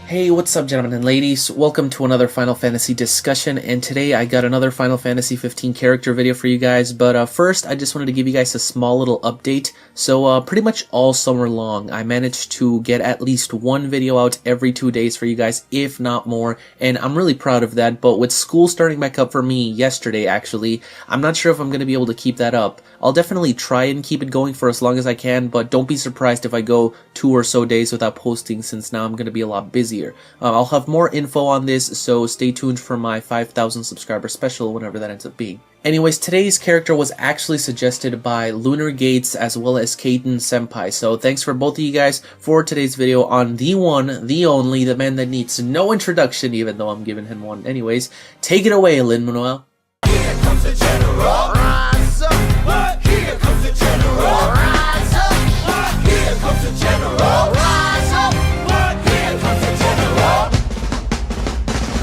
Hey, what's up gentlemen and ladies? Welcome to another Final Fantasy discussion, and today I got another Final Fantasy 15 character video for you guys, but first I just wanted to give you guys a small little update. So pretty much all summer long I managed to get at least one video out every 2 days for you guys, if not more, and I'm really proud of that. But with school starting back up for me yesterday actually, I'm not sure if I'm going to be able to keep that up. I'll definitely try and keep it going for as long as I can, but don't be surprised if I go 2 or so days without posting, since now I'm going to be a lot busier. I'll have more info on this, so stay tuned for my 5,000 subscriber special whenever that ends up being. Anyways, today's character was actually suggested by Lunar Gates as well as Kaiten Senpai, so thanks for both of you guys for today's video on the one, the only, the man that needs no introduction, even though I'm giving him one anyways. Take it away, Lin-Manuel. Here comes the general. Rise up. What? Here comes the general. Rise up. What? Here comes the general. Rise up. What? Here comes the general.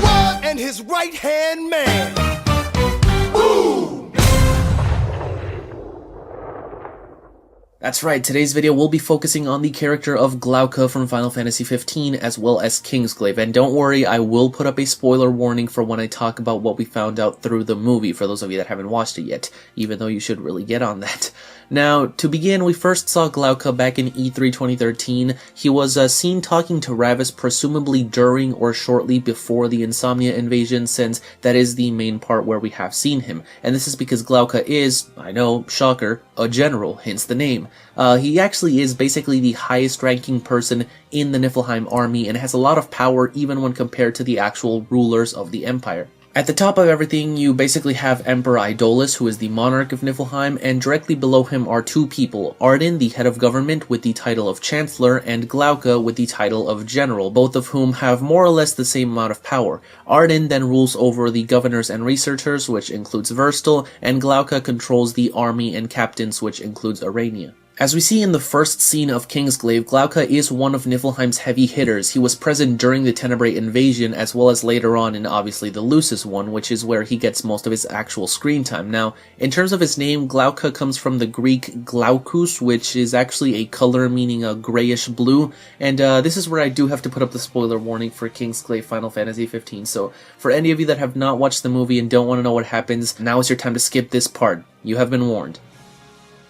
What? And his right-hand man. Boom! That's right, today's video will be focusing on the character of Glauca from Final Fantasy 15 as well as Kingsglaive, and don't worry, I will put up a spoiler warning for when I talk about what we found out through the movie for those of you that haven't watched it yet, even though you should really get on that. Now, to begin, we first saw Glauca back in E3 2013. He was seen talking to Ravis presumably during or shortly before the Insomnia invasion, since that is the main part where we have seen him. And this is because Glauca is, I know, shocker, a general, hence the name. He actually is basically the highest ranking person in the Niflheim army and has a lot of power even when compared to the actual rulers of the Empire. At the top of everything, you basically have Emperor Idolus, who is the monarch of Niflheim, and directly below him are two people, Arden, the head of government with the title of Chancellor, and Glauca with the title of General, both of whom have more or less the same amount of power. Arden then rules over the governors and researchers, which includes Verstal, and Glauca controls the army and captains, which includes Arania. As we see in the first scene of Kingsglaive, Glauca is one of Niflheim's heavy hitters. He was present during the Tenebrae invasion as well as later on in obviously the Lucis one, which is where he gets most of his actual screen time. Now, in terms of his name, Glauca comes from the Greek Glaucus, which is actually a color meaning a grayish blue, and this is where I do have to put up the spoiler warning for Kingsglaive Final Fantasy 15, so for any of you that have not watched the movie and don't want to know what happens, now is your time to skip this part. You have been warned.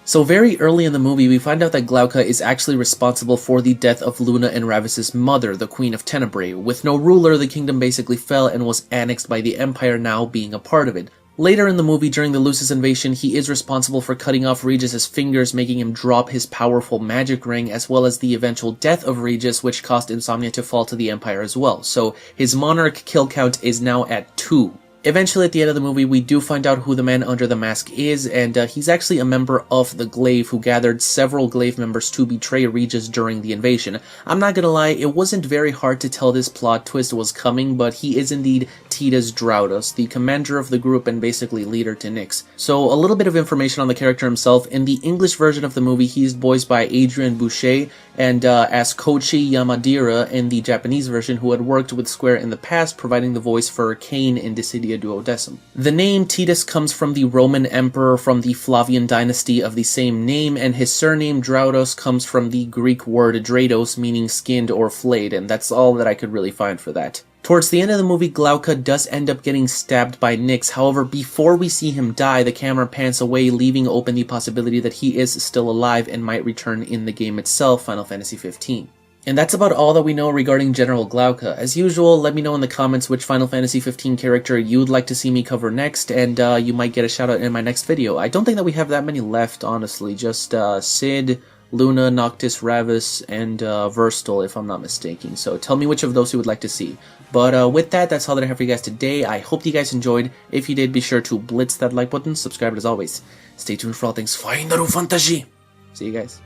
So very early in the movie, we find out that Glauca is actually responsible for the death of Luna and Ravis' mother, the Queen of Tenebrae. With no ruler, the kingdom basically fell and was annexed by the Empire, now being a part of it. Later in the movie, during the Lucis invasion, he is responsible for cutting off Regis' fingers, making him drop his powerful magic ring, as well as the eventual death of Regis, which caused Insomnia to fall to the Empire as well. So his monarch kill count is now at 2. Eventually, at the end of the movie, we do find out who the man under the mask is, and he's actually a member of the Glaive who gathered several Glaive members to betray Regis during the invasion. I'm not gonna lie, it wasn't very hard to tell this plot twist was coming, but he is indeed Tidus Draudos, the commander of the group and basically leader to Nyx. So a little bit of information on the character himself. In the English version of the movie, he is voiced by Adrian Boucher, and as Koichi Yamadera in the Japanese version, who had worked with Square in the past, providing the voice for Kain in Dissidia Duodecim. The name Tidus comes from the Roman emperor from the Flavian dynasty of the same name, and his surname Draudos comes from the Greek word Draidos, meaning skinned or flayed, and that's all that I could really find for that. Towards the end of the movie, Glauca does end up getting stabbed by Nyx. However, before we see him die, the camera pans away, leaving open the possibility that he is still alive and might return in the game itself, Final Fantasy 15. And that's about all that we know regarding General Glauca. As usual, let me know in the comments which Final Fantasy 15 character you'd like to see me cover next, and you might get a shout out in my next video. I don't think that we have that many left, honestly, just Cid, Luna, Noctis, Ravis, and Verstal, if I'm not mistaken. So tell me which of those you would like to see. But with that, that's all that I have for you guys today. I hope you guys enjoyed. If you did, be sure to blitz that like button, subscribe as always. Stay tuned for all things Final Fantasy. See you guys.